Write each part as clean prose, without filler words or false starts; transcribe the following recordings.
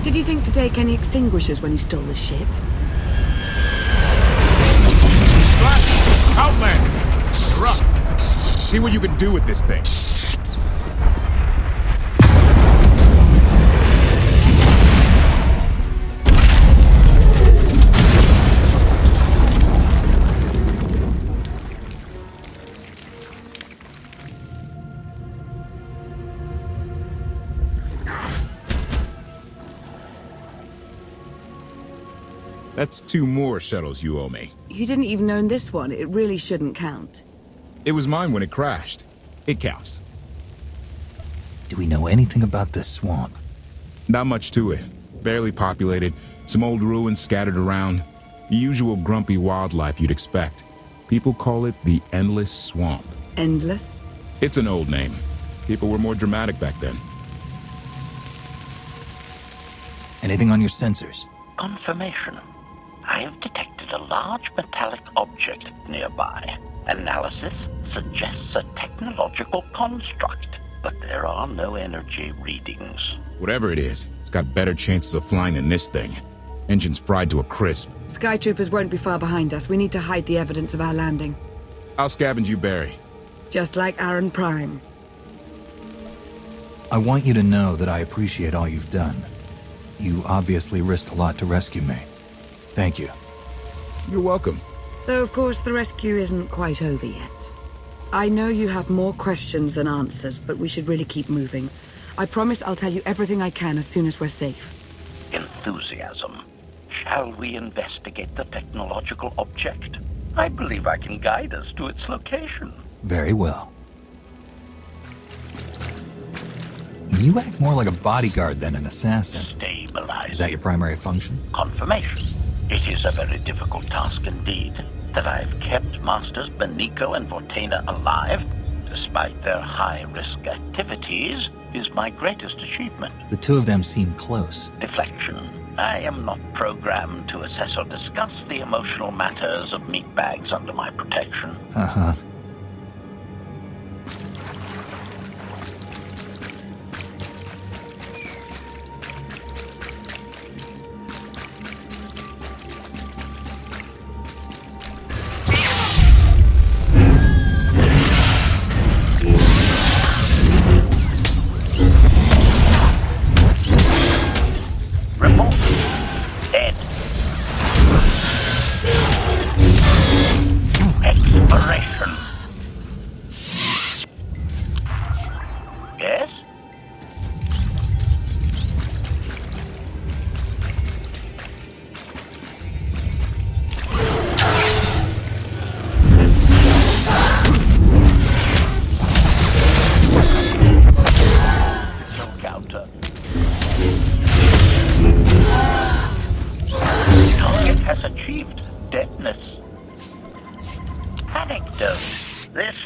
Did you think to take any extinguishers when you stole the ship? Blast! Outlander! You're up! See what you can do with this thing. That's 2 more shuttles you owe me. You didn't even own this one. It really shouldn't count. It was mine when it crashed. It counts. Do we know anything about this swamp? Not much to it. Barely populated, some old ruins scattered around. The usual grumpy wildlife you'd expect. People call it the Endless Swamp. Endless? It's an old name. People were more dramatic back then. Anything on your sensors? Confirmation. I have detected a large metallic object nearby. Analysis suggests a technological construct, but there are no energy readings. Whatever it is, it's got better chances of flying than this thing. Engine's fried to a crisp. Sky troopers won't be far behind us. We need to hide the evidence of our landing. I'll scavenge you, Barry. Just like Aaron Prime. I want you to know that I appreciate all you've done. You obviously risked a lot to rescue me. Thank you. You're welcome. Though, of course, the rescue isn't quite over yet. I know you have more questions than answers, but we should really keep moving. I promise I'll tell you everything I can as soon as we're safe. Enthusiasm. Shall we investigate the technological object? I believe I can guide us to its location. Very well. You act more like a bodyguard than an assassin. Stabilize. Is that your primary function? Confirmation. It is a very difficult task indeed. That I've kept Masters Beniko and Vortena alive, despite their high-risk activities, is my greatest achievement. The 2 of them seem close. Deflection. I am not programmed to assess or discuss the emotional matters of meatbags under my protection. Uh-huh.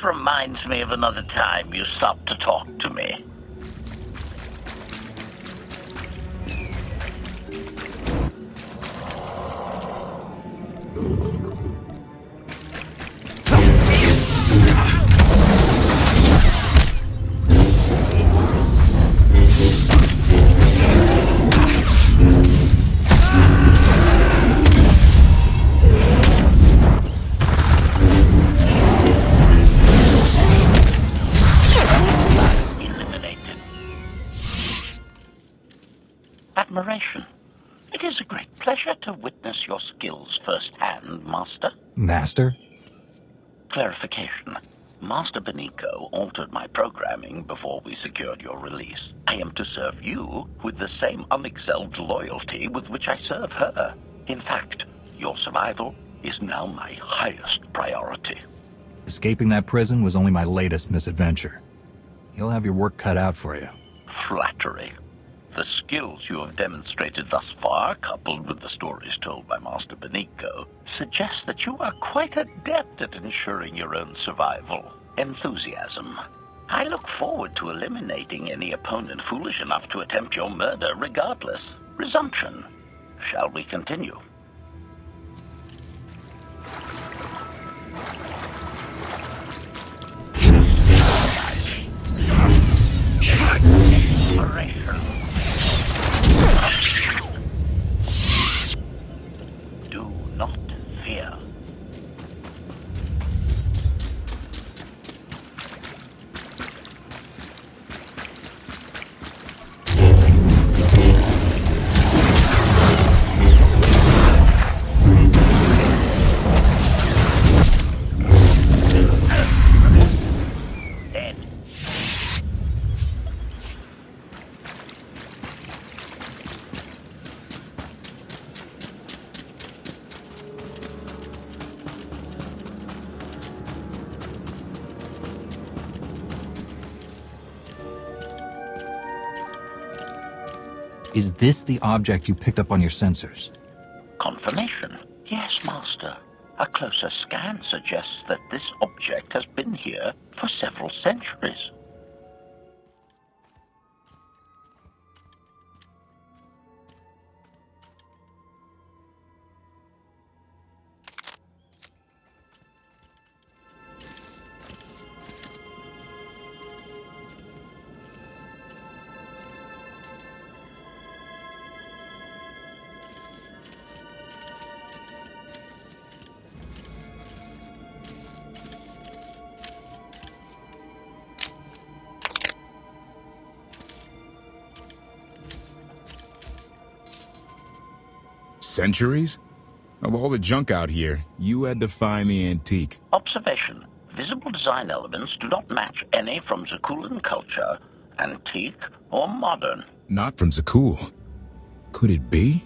Reminds me of another time you stopped to talk to me. Admiration. It is a great pleasure to witness your skills firsthand, Master. Master? Clarification. Master Beniko altered my programming before we secured your release. I am to serve you with the same unexcelled loyalty with which I serve her. In fact, your survival is now my highest priority. Escaping that prison was only my latest misadventure. You'll have your work cut out for you. Flattery. The skills you have demonstrated thus far, coupled with the stories told by Master Beniko, suggest that you are quite adept at ensuring your own survival. Enthusiasm. I look forward to eliminating any opponent foolish enough to attempt your murder regardless. Resumption. Shall we continue? Exploration. Is this the object you picked up on your sensors? Confirmation. Yes, Master. A closer scan suggests that this object has been here for several centuries. Centuries? Of all the junk out here, you had to find the antique. Observation. Visible design elements do not match any from Zakuulan culture, antique or modern. Not from Zakuul. Could it be?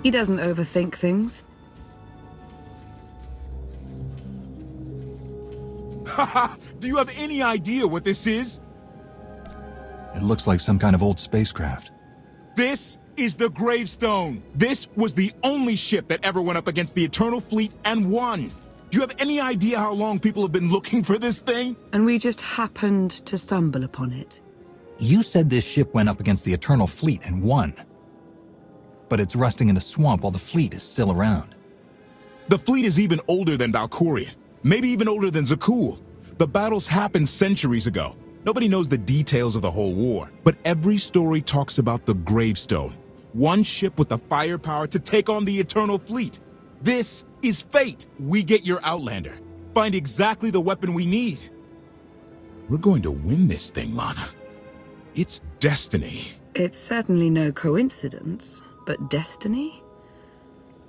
He doesn't overthink things. Haha! Do you have any idea what this is? It looks like some kind of old spacecraft. This is the Gravestone. This was the only ship that ever went up against the Eternal Fleet and won. Do you have any idea how long people have been looking for this thing? And we just happened to stumble upon it. You said this ship went up against the Eternal Fleet and won. But it's rusting in a swamp while the fleet is still around. The fleet is even older than Valkyrian. Maybe even older than Zakuul. The battles happened centuries ago. Nobody knows the details of the whole war, but every story talks about the Gravestone. One ship with the firepower to take on the Eternal Fleet. This is fate. We get your Outlander. Find exactly the weapon we need. We're going to win this thing, Lana. It's destiny. It's certainly no coincidence, but destiny?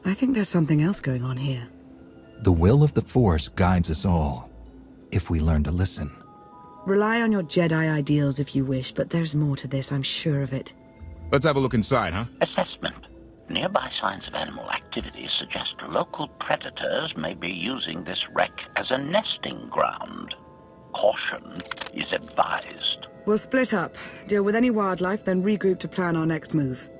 I think there's something else going on here. The will of the Force guides us all, if we learn to listen. Rely on your Jedi ideals if you wish, but there's more to this, I'm sure of it. Let's have a look inside, huh? Assessment. Nearby signs of animal activity suggest local predators may be using this wreck as a nesting ground. Caution is advised. We'll split up, deal with any wildlife, then regroup to plan our next move.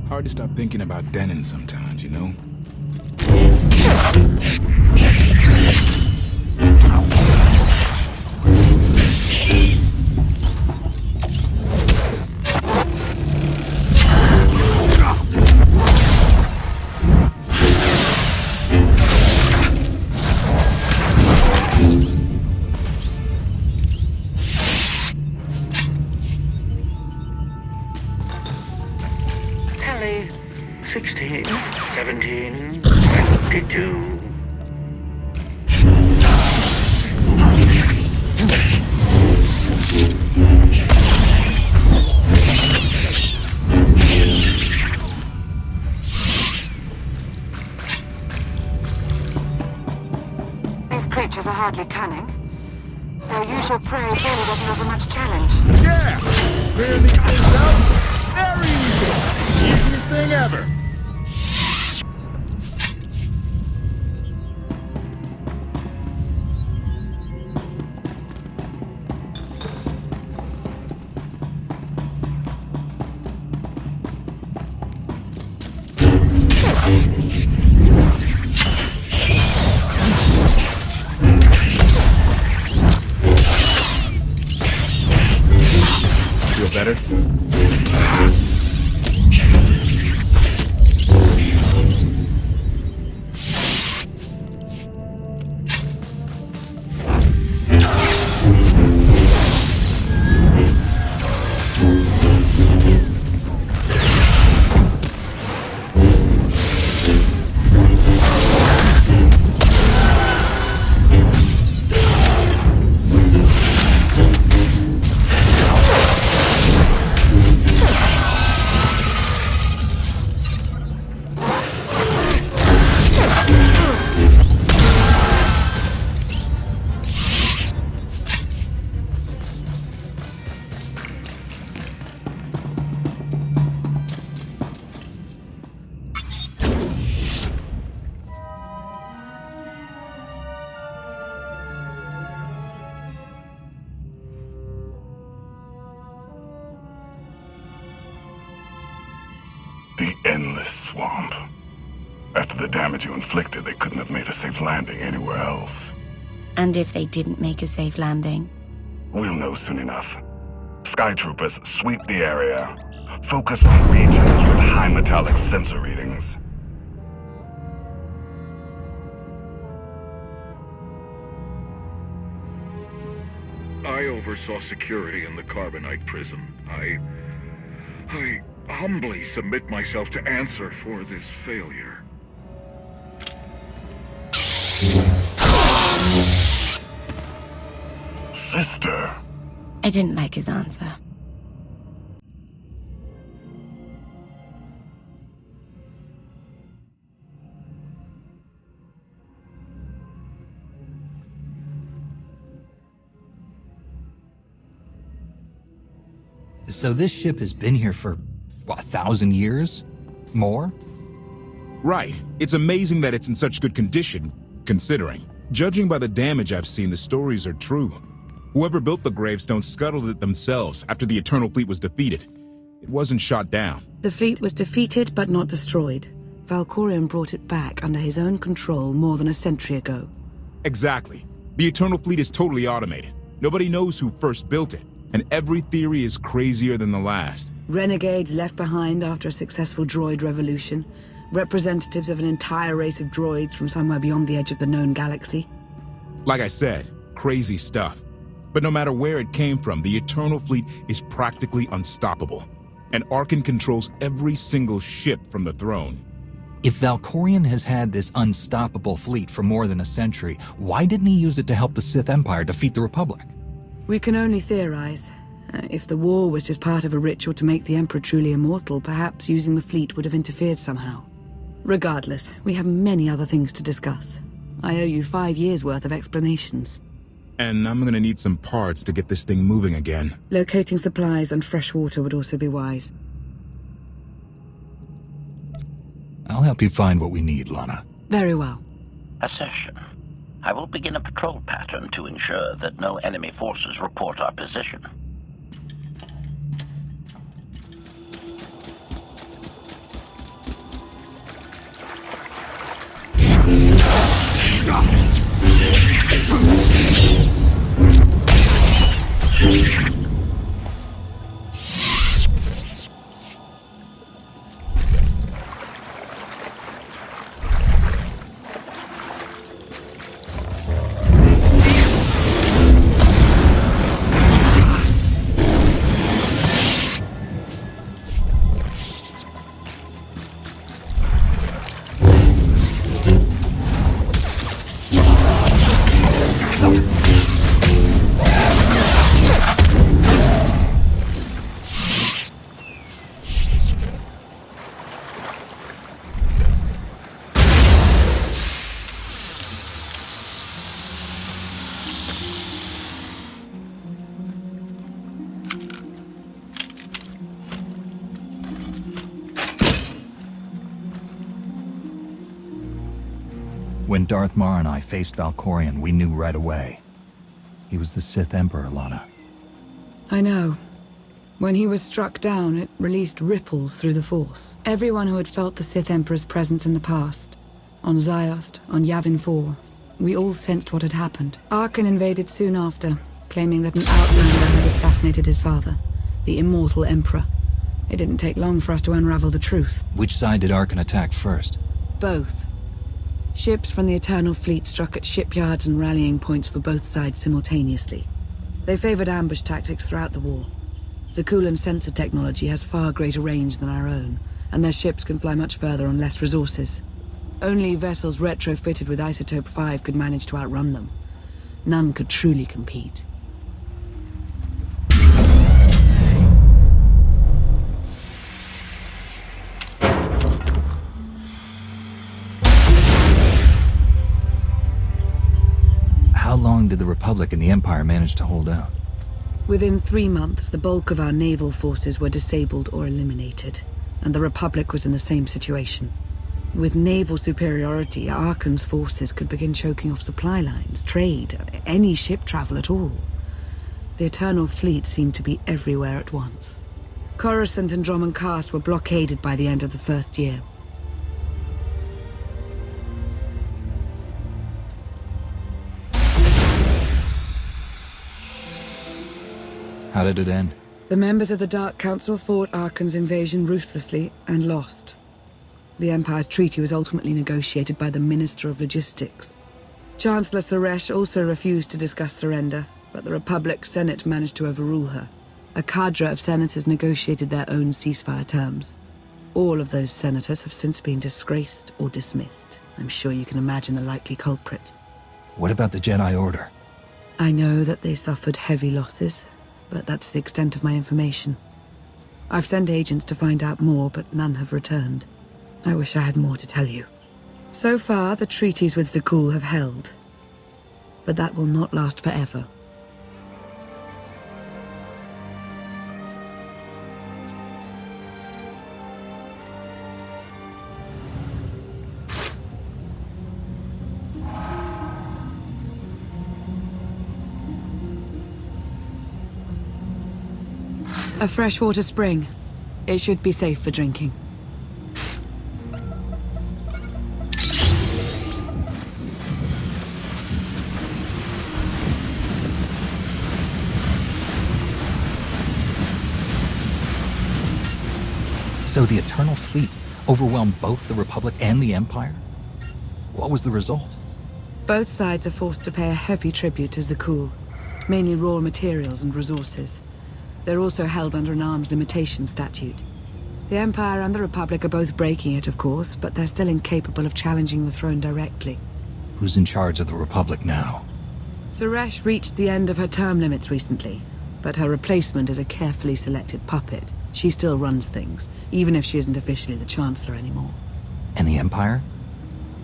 Hard to stop thinking about Denon sometimes, you know? Tally 16, 17, 22. These creatures are hardly cunning. Their usual prey really doesn't offer much challenge. Yeah! Clearing these things out? Very easy! Easiest thing ever! Feel better? swamp. After the damage you inflicted, they couldn't have made a safe landing anywhere else. And if they didn't make a safe landing? We'll know soon enough. Sky Troopers, sweep the area. Focus on regions with high metallic sensor readings. I oversaw security in the Carbonite prison. I humbly submit myself to answer for this failure. Sister. I didn't like his answer. So this ship has been here for, what, 1,000 years? More? Right. It's amazing that it's in such good condition, considering. Judging by the damage I've seen, the stories are true. Whoever built the Gravestone scuttled it themselves after the Eternal Fleet was defeated. It wasn't shot down. The fleet was defeated but not destroyed. Valkorion brought it back under his own control more than a century ago. Exactly. The Eternal Fleet is totally automated. Nobody knows who first built it, and every theory is crazier than the last. Renegades left behind after a successful droid revolution. Representatives of an entire race of droids from somewhere beyond the edge of the known galaxy. Like I said, crazy stuff. But no matter where it came from, the Eternal Fleet is practically unstoppable. And Arkan controls every single ship from the throne. If Valkorion has had this unstoppable fleet for more than a century, why didn't he use it to help the Sith Empire defeat the Republic? We can only theorize. If the war was just part of a ritual to make the Emperor truly immortal, perhaps using the fleet would have interfered somehow. Regardless, we have many other things to discuss. I owe you 5 years' worth of explanations. And I'm gonna need some parts to get this thing moving again. Locating supplies and fresh water would also be wise. I'll help you find what we need, Lana. Very well. Assertion. I will begin a patrol pattern to ensure that no enemy forces report our position. When Darth Mar and I faced Valkorion, we knew right away. He was the Sith Emperor, Lana. I know. When he was struck down, it released ripples through the Force. Everyone who had felt the Sith Emperor's presence in the past, on Ziost, on Yavin 4, we all sensed what had happened. Arkan invaded soon after, claiming that an outlander had assassinated his father, the immortal Emperor. It didn't take long for us to unravel the truth. Which side did Arkan attack first? Both. Ships from the Eternal Fleet struck at shipyards and rallying points for both sides simultaneously. They favored ambush tactics throughout the war. Zakulan sensor technology has far greater range than our own, and their ships can fly much further on less resources. Only vessels retrofitted with Isotope 5 could manage to outrun them. None could truly compete. How long did the Republic and the Empire manage to hold out? Within 3 months, the bulk of our naval forces were disabled or eliminated, and the Republic was in the same situation. With naval superiority, Arkan's forces could begin choking off supply lines, trade, any ship travel at all. The Eternal Fleet seemed to be everywhere at once. Coruscant and Dromund Kaas were blockaded by the end of the first year. How did it end? The members of the Dark Council fought Arkan's invasion ruthlessly and lost. The Empire's treaty was ultimately negotiated by the Minister of Logistics. Chancellor Suresh also refused to discuss surrender, but the Republic Senate managed to overrule her. A cadre of senators negotiated their own ceasefire terms. All of those senators have since been disgraced or dismissed. I'm sure you can imagine the likely culprit. What about the Jedi Order? I know that they suffered heavy losses, but that's the extent of my information. I've sent agents to find out more, but none have returned. I wish I had more to tell you. So far, the treaties with Zakul have held, but that will not last forever. A freshwater spring. It should be safe for drinking. So the Eternal Fleet overwhelmed both the Republic and the Empire? What was the result? Both sides are forced to pay a heavy tribute to Zakul, mainly raw materials and resources. They're also held under an arms limitation statute. The Empire and the Republic are both breaking it, of course, but they're still incapable of challenging the throne directly. Who's in charge of the Republic now? Suresh reached the end of her term limits recently, but her replacement is a carefully selected puppet. She still runs things, even if she isn't officially the Chancellor anymore. And the Empire?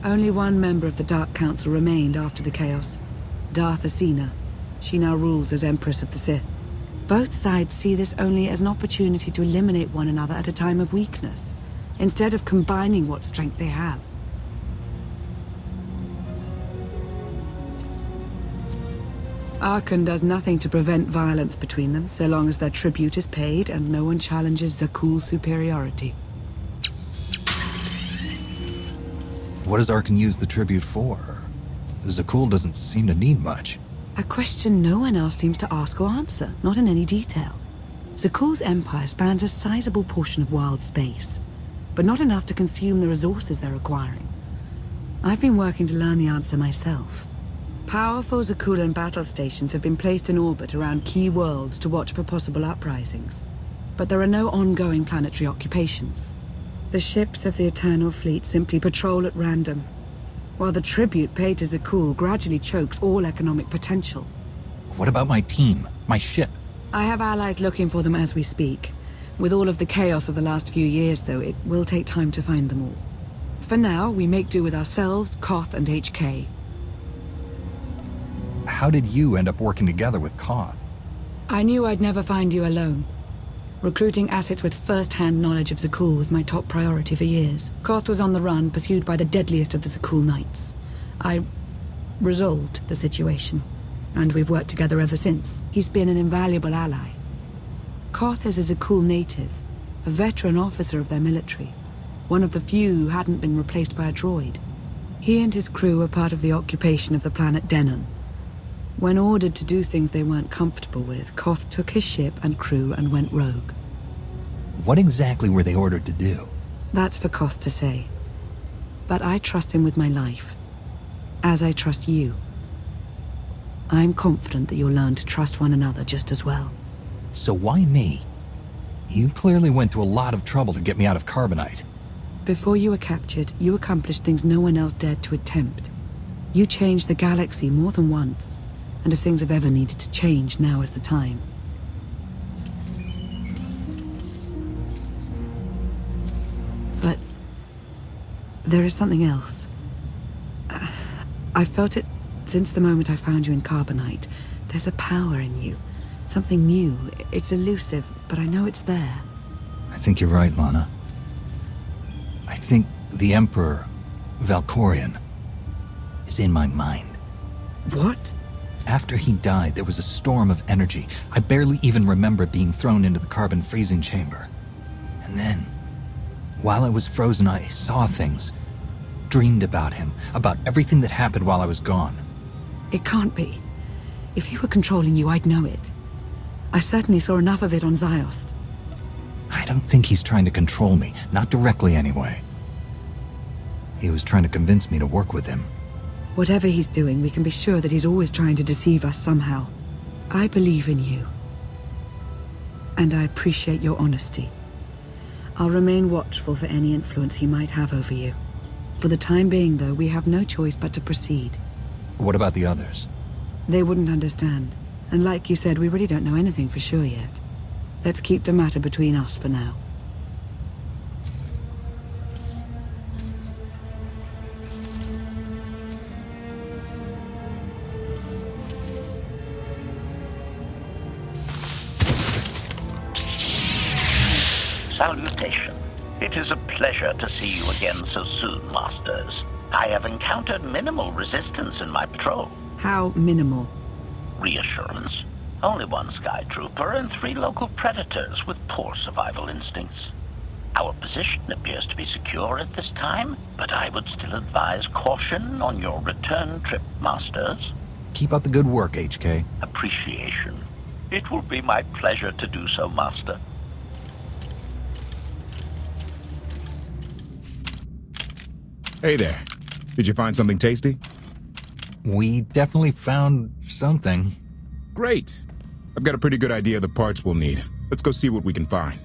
Only one member of the Dark Council remained after the chaos. Darth Asina. She now rules as Empress of the Sith. Both sides see this only as an opportunity to eliminate one another at a time of weakness, instead of combining what strength they have. Arkan does nothing to prevent violence between them, so long as their tribute is paid and no one challenges Zakul's superiority. What does Arkan use the tribute for? Zakul doesn't seem to need much. A question no one else seems to ask or answer, not in any detail. Zakul's empire spans a sizable portion of wild space, but not enough to consume the resources they're acquiring. I've been working to learn the answer myself. Powerful Zakulan battle stations have been placed in orbit around key worlds to watch for possible uprisings, but there are no ongoing planetary occupations. The ships of the Eternal Fleet simply patrol at random, while the tribute paid to Zakul gradually chokes all economic potential. What about my team? My ship? I have allies looking for them as we speak. With all of the chaos of the last few years, though, it will take time to find them all. For now, we make do with ourselves, Koth, and HK. How did you end up working together with Koth? I knew I'd never find you alone. Recruiting assets with first-hand knowledge of Zakul was my top priority for years. Koth was on the run, pursued by the deadliest of the Zakul Knights. I resolved the situation, and we've worked together ever since. He's been an invaluable ally. Koth is a Zakul native, a veteran officer of their military, one of the few who hadn't been replaced by a droid. He and his crew were part of the occupation of the planet Denon. When ordered to do things they weren't comfortable with, Koth took his ship and crew and went rogue. What exactly were they ordered to do? That's for Koth to say. But I trust him with my life, as I trust you. I'm confident that you'll learn to trust one another just as well. So why me? You clearly went to a lot of trouble to get me out of Carbonite. Before you were captured, you accomplished things no one else dared to attempt. You changed the galaxy more than once. And if things have ever needed to change, now is the time. But there is something else. I felt it since the moment I found you in Carbonite. There's a power in you. Something new. It's elusive, but I know it's there. I think you're right, Lana. I think the Emperor, Valkorion, is in my mind. What? After he died, there was a storm of energy. I barely even remember being thrown into the carbon freezing chamber. And then, while I was frozen, I saw things. Dreamed about him, about everything that happened while I was gone. It can't be. If he were controlling you, I'd know it. I certainly saw enough of it on Ziost. I don't think he's trying to control me, not directly anyway. He was trying to convince me to work with him. Whatever he's doing, we can be sure that he's always trying to deceive us somehow. I believe in you. And I appreciate your honesty. I'll remain watchful for any influence he might have over you. For the time being, though, we have no choice but to proceed. What about the others? They wouldn't understand. And like you said, we really don't know anything for sure yet. Let's keep the matter between us for now. Salutation. It is a pleasure to see you again so soon, Masters. I have encountered minimal resistance in my patrol. How minimal? Reassurance. Only one Sky Trooper and 3 local predators with poor survival instincts. Our position appears to be secure at this time, but I would still advise caution on your return trip, Masters. Keep up the good work, HK. Appreciation. It will be my pleasure to do so, Master. Hey there. Did you find something tasty? We definitely found something. Great. I've got a pretty good idea of the parts we'll need. Let's go see what we can find.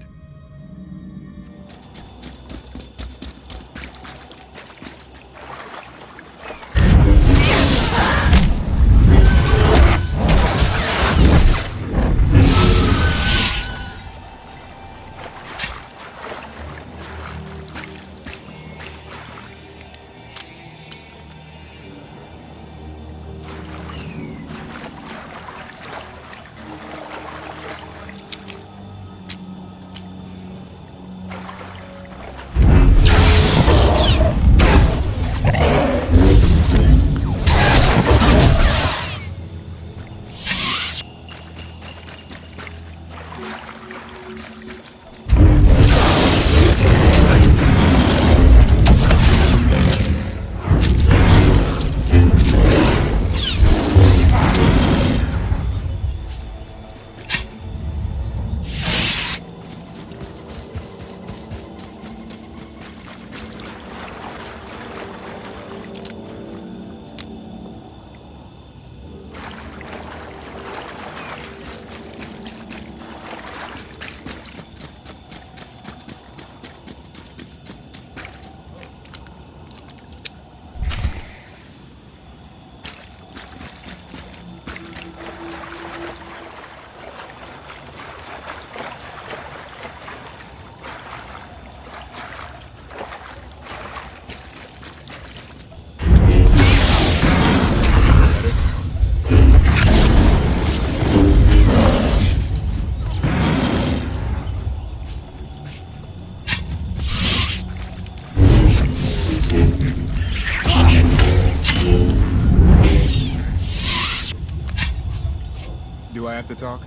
Do I have to talk?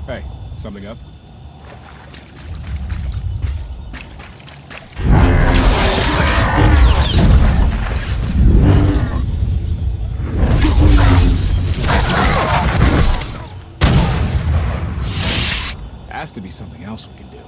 Hey, something up? Has to be something else we can do.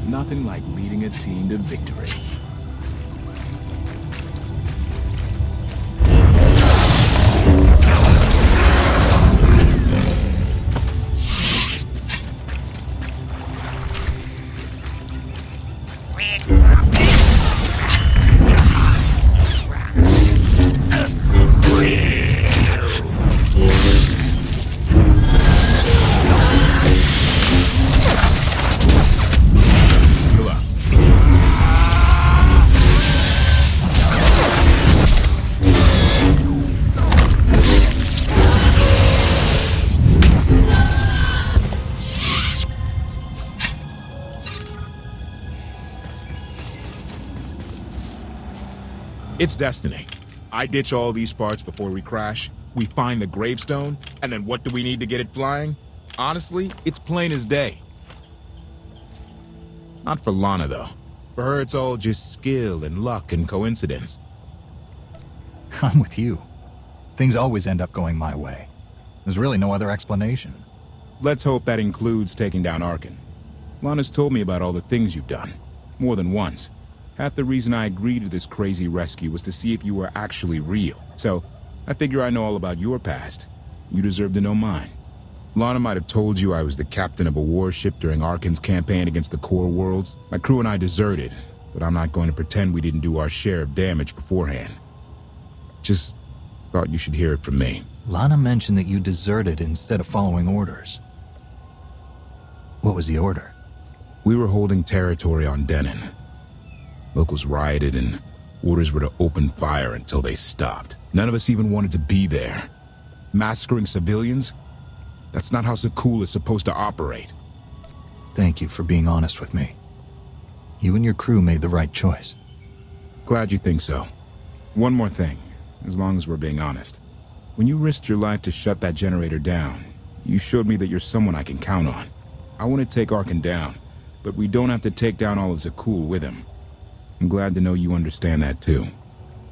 Nothing like leading a team to victory. It's destiny. I ditch all these parts before we crash. We find the Gravestone, and then what do we need to get it flying? Honestly, it's plain as day. Not for Lana, though. For her, it's all just skill and luck and coincidence. I'm with you. Things always end up going my way. There's really no other explanation. Let's hope that includes taking down Arkan. Lana's told me about all the things you've done. More than once. Half the reason I agreed to this crazy rescue was to see if you were actually real. So, I figure I know all about your past. You deserve to know mine. Lana might have told you I was the captain of a warship during Arkan's campaign against the core worlds. My crew and I deserted, but I'm not going to pretend we didn't do our share of damage beforehand. Just thought you should hear it from me. Lana mentioned that you deserted instead of following orders. What was the order? We were holding territory on Denon. Locals rioted and orders were to open fire until they stopped. None of us even wanted to be there. Massacring civilians? That's not how Zakul is supposed to operate. Thank you for being honest with me. You and your crew made the right choice. Glad you think so. One more thing, as long as we're being honest. When you risked your life to shut that generator down, you showed me that you're someone I can count on. I want to take Arkan down, but we don't have to take down all of Zakul with him. I'm glad to know you understand that too.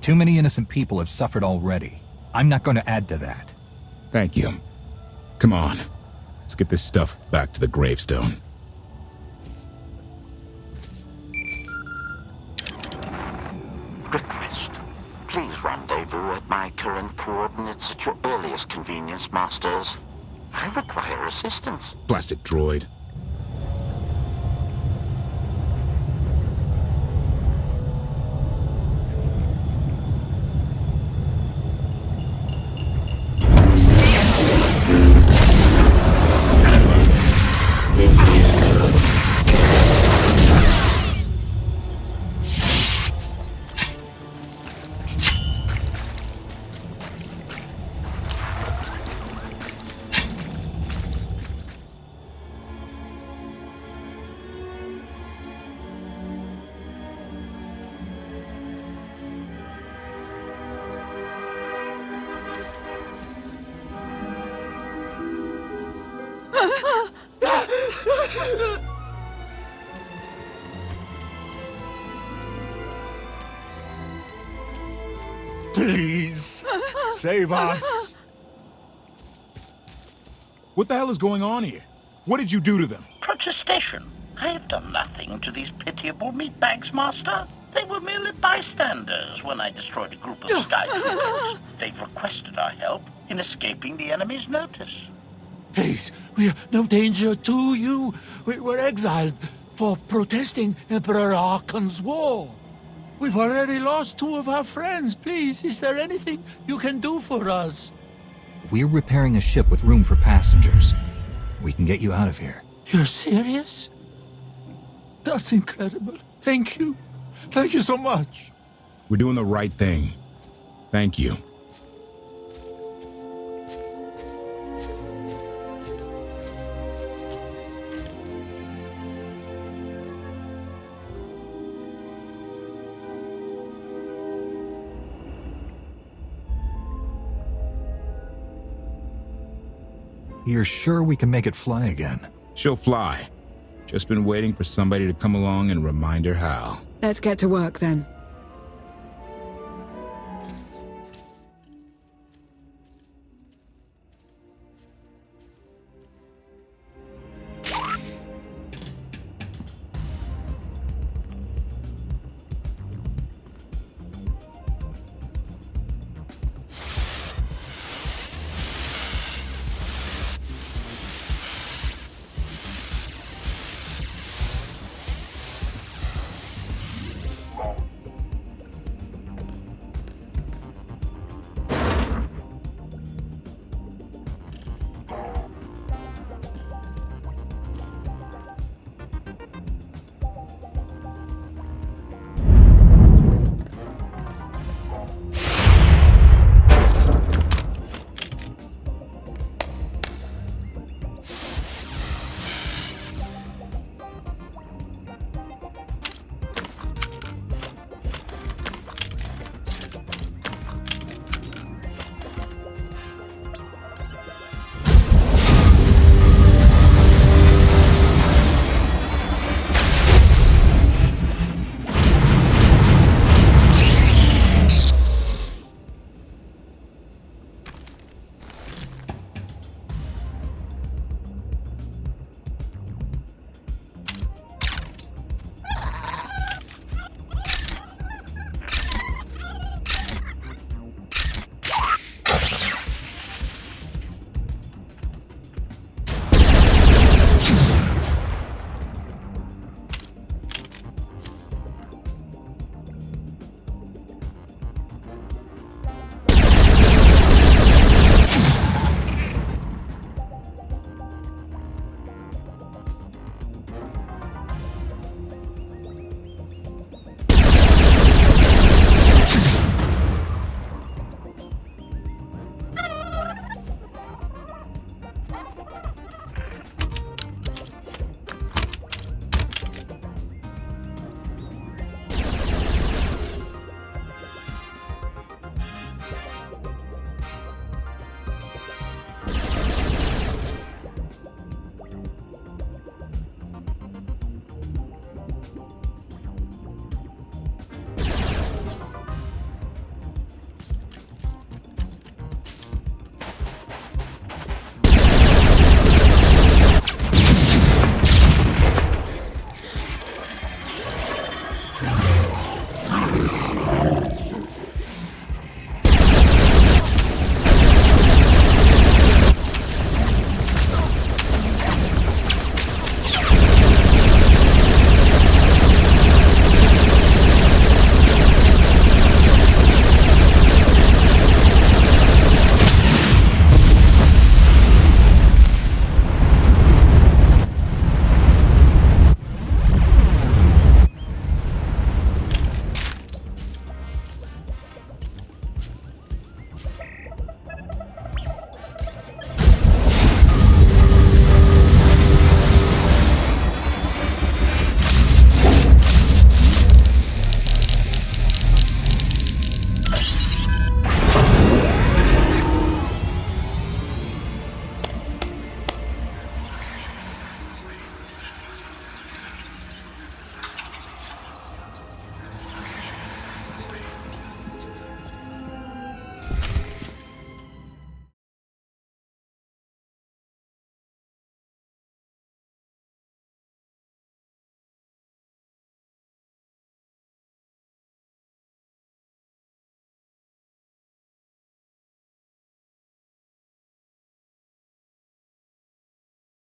Too many innocent people have suffered already. I'm not going to add to that. Thank you. Come on, let's get this stuff back to the Gravestone. Request. Please rendezvous at my current coordinates at your earliest convenience, Masters. I require assistance. Blasted droid. Please, save us. What the hell is going on here? What did you do to them? Protestation. I have done nothing to these pitiable meatbags, Master. They were merely bystanders when I destroyed a group of sky troopers. They requested our help in escaping the enemy's notice. Please, we are no danger to you. We were exiled for protesting Emperor Arkan's war. We've already lost 2 of our friends. Please, is there anything you can do for us? We're repairing a ship with room for passengers. We can get you out of here. You're serious? That's incredible. Thank you. Thank you so much. We're doing the right thing. Thank you. You're sure we can make it fly again? She'll fly. Just been waiting for somebody to come along and remind her how. Let's get to work then.